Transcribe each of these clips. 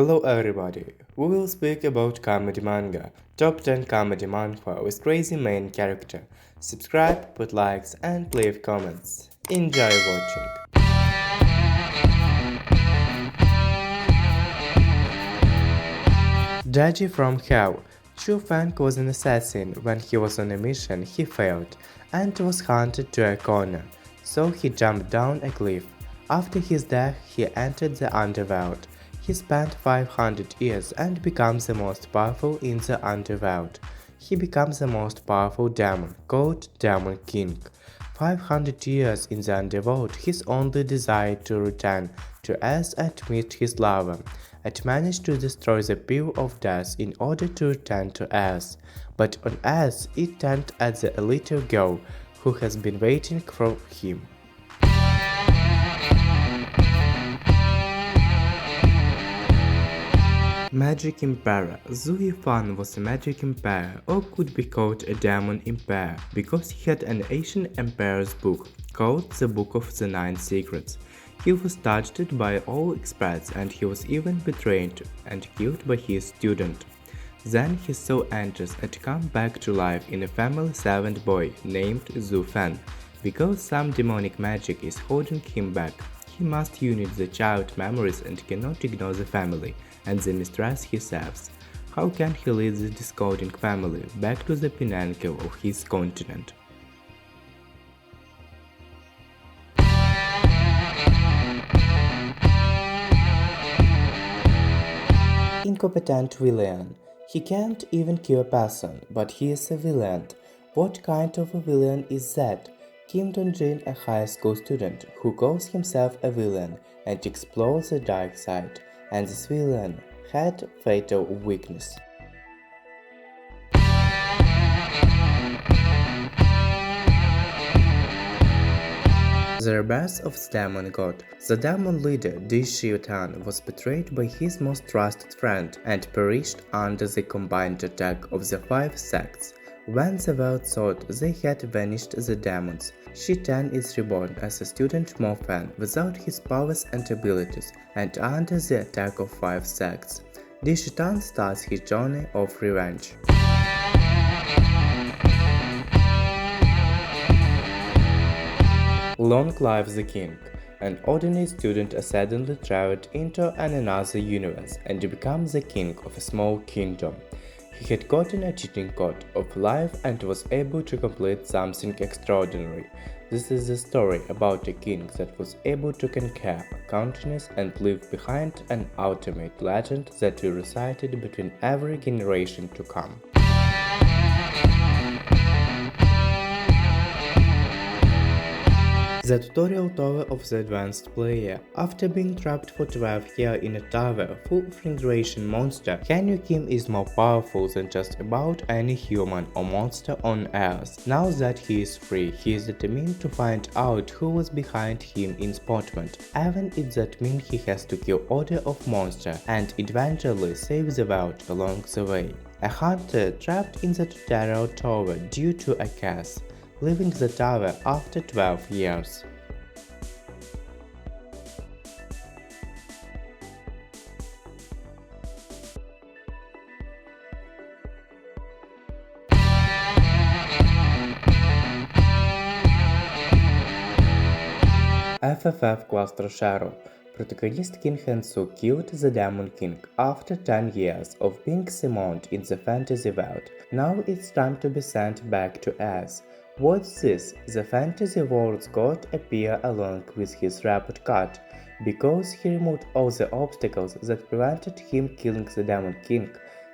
Hello everybody, we will speak about comedy manga, top 10 comedy manhwa with crazy main character. Subscribe, put likes and leave comments. Enjoy watching. Daddy from Hell. Chu Feng was an assassin. When he was on a mission, he failed and was hunted to a corner, so he jumped down a cliff. After his death, he entered the underworld. He spent 500 years and becomes the most powerful in the underworld. He becomes the most powerful demon, called Demon King. 500 years in the underworld, his only desire to return to Earth and meet his lover, and managed to destroy the Pill of Death in order to return to Earth. But on Earth, it turned at the little girl who has been waiting for him. Magic Emperor. Zhu Yifan was a magic emperor, or could be called a demon emperor, because he had an ancient emperor's book, called the Book of the Nine Secrets. He was touched by all experts, and he was even betrayed and killed by his student. Then his soul enters and comes back to life in a family servant boy named Zhu Fan. Because some demonic magic is holding him back, he must unite the child memories and cannot ignore the family and the mistress he serves. How can he lead the discording family back to the pinnacle of his continent? Incompetent Villain. He can't even kill a person, but he is a villain. What kind of a villain is that? Kim Dong-jin, a high school student who calls himself a villain and explores the dark side, and this villain had fatal weakness. The Rebirth of the Demon God. The demon leader DSICLAIMER was betrayed by his most trusted friend and perished under the combined attack of the 5 sects. When the world thought they had vanished the demons, Shitan is reborn as a student Morphan without his powers and abilities and under the attack of 5 sects. Shitan starts his journey of revenge. Long live the king. An ordinary student suddenly traveled into another universe and became the king of a small kingdom. He had gotten a cheating code of life and was able to complete something extraordinary. This is the story about a king that was able to conquer a continent and leave behind an ultimate legend that will be recited between every generation to come. The tutorial tower of the advanced player. After being trapped for 12 years in a tower full of hydration monster, Hanyu Kim is more powerful than just about any human or monster on Earth. Now that he is free, he is determined to find out who was behind him in Spotment, even if that means he has to kill order of monster and eventually save the world along the way. A hunter trapped in the tutorial tower due to a curse, leaving the tower after 12 years. FFF Class Trashero. Protagonist King Hansu killed the Demon King after 10 years of being summoned in the fantasy world. Now it's time to be sent back to Earth. What's this? The fantasy world's god appeared along with his report card. Because he removed all the obstacles that prevented him killing the Demon King,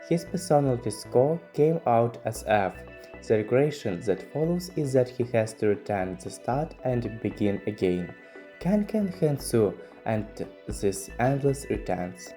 his personality score came out as F. The regression that follows is that he has to return the start and begin again. Can Hansu and this endless returns?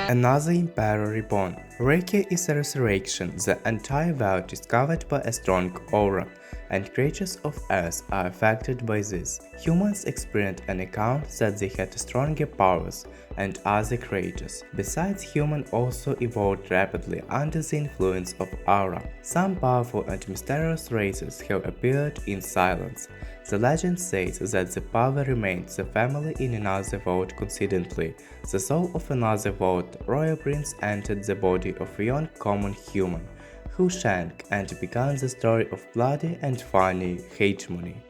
Another Emperor Reborn. Reiki is a resurrection. The entire world is covered by a strong aura, and creatures of Earth are affected by this. Humans experienced an account that they had stronger powers and other creatures. Besides, humans also evolved rapidly under the influence of aura. Some powerful and mysterious races have appeared in silence. The legend says that the power remains the family in another world coincidentally. The soul of another world, royal prince entered the body of a young common human, who shrank and began the story of bloody and funny hegemony.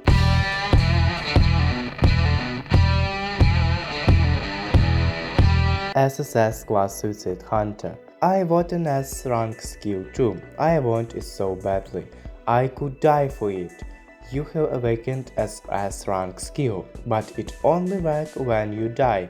SSS Class Suicide Hunter. I want an S rank skill too. I want it so badly. I could die for it. You have awakened as S rank skill, but it only works when you die.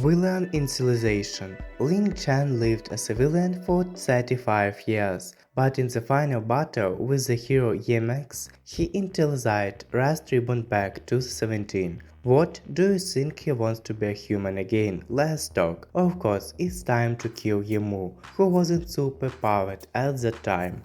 Villain Initialization. Ling Chan lived as a villain for 35 years, but in the final battle with the hero Yemex, he initialized Rust Reborn back to 17. What, do you think he wants to be a human again? Let's talk. Of course, it's time to kill Yemu, who wasn't super powered at that time.